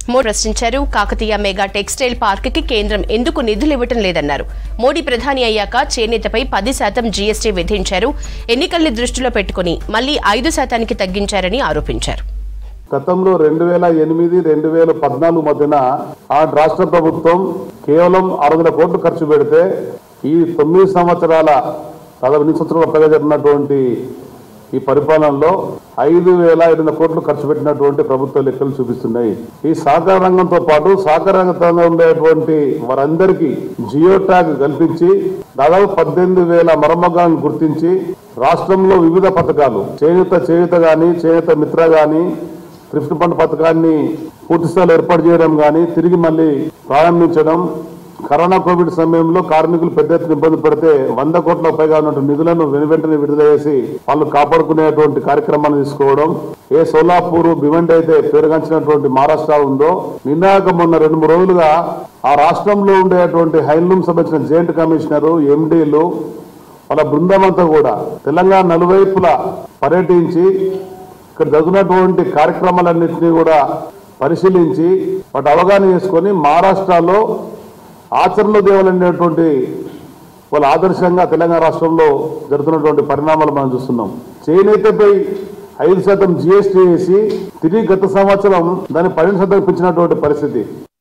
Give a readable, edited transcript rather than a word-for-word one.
మోడీ ప్రశ్నించారు. Kakatiya mega textile park కి కేంద్రం ఎందుకు నిధులు ఇవ్వటం లేదన్నారు. మోడీ ప్రధాని అయ్యాక చేనేతపై 10% జీఎస్టీ విధించారు. ఎన్నికల్ని దృష్టిలో పెట్టుకుని మళ్లీ 5% తగ్గించారని ఆరోపించారు. గతంలో 2008-2014 మధ్యన ఆ రాష్ట్ర ప్రభుత్వం కేవలం 600 కోట్లు ఖర్చు పెడితే ఈ 9 సంవత్సరాల దాదాపు 8 సంవత్సరాల జరిగినటువంటి ఈ పరిపాలనలో 5,500 కోట్లు ఖర్చు పెట్టినటువంటి ప్రభుత్వ లెక్కలు చూపిస్తున్నాయి. ఈ సహకార రంగంతో పాటు సహకార రంగంలో ఉండేటువంటి వారందరికీ జియో ట్యాగ్ కల్పించి దాదాపు 18,000 మరమ్మగాలను గుర్తించి రాష్ట్రంలో వివిధ పథకాలు చేయూత గాని, చేయూత మిత్ర గాని, థ్రిఫ్ట్ ఫండ్ పథకాన్ని పూర్తి స్థాయిలో ఏర్పాటు చేయడం గాని, తిరిగి మళ్ళీ ప్రారంభించడం, కరోనా కోవిడ్ సమయంలో కార్మికులు పెద్ద ఎత్తున ఇబ్బంది పడితే 100 కోట్ల పైగా ఉన్నటువంటి నిధులను వెనువెంటనే విడుదల చేసి వాళ్ళు కాపాడుకునేటువంటి కార్యక్రమాన్ని తీసుకోవడం, ఏ సోలాపూర్ భివండి అయితే పేరుగాంచినటువంటి మహారాష్ట్ర ఉందో నిన్నాక మొన్న 2-3 రోజులుగా ఆ రాష్ట్రంలో ఉండేటువంటి హైలూమ్ సంబంధించిన జాయింట్ కమిషనరు, ఎండీలు వాళ్ళ బృందం అంతా కూడా తెలంగాణ నలువైపులా పర్యటించి ఇక్కడ జరుగుతున్నటువంటి కార్యక్రమాలన్నింటినీ కూడా పరిశీలించి వాటి అవగాహన చేసుకొని మహారాష్ట్రలో ఆచరణలో దేవాలనేటువంటి వాళ్ళ ఆదర్శంగా తెలంగాణ రాష్ట్రంలో జరుగుతున్నటువంటి పరిణామాలు మనం చూస్తున్నాం. చేనేతపై 5% జీఎస్టీ వేసి తిరిగి గత సంవత్సరం దాన్ని 12% పెంచినటువంటి పరిస్థితి.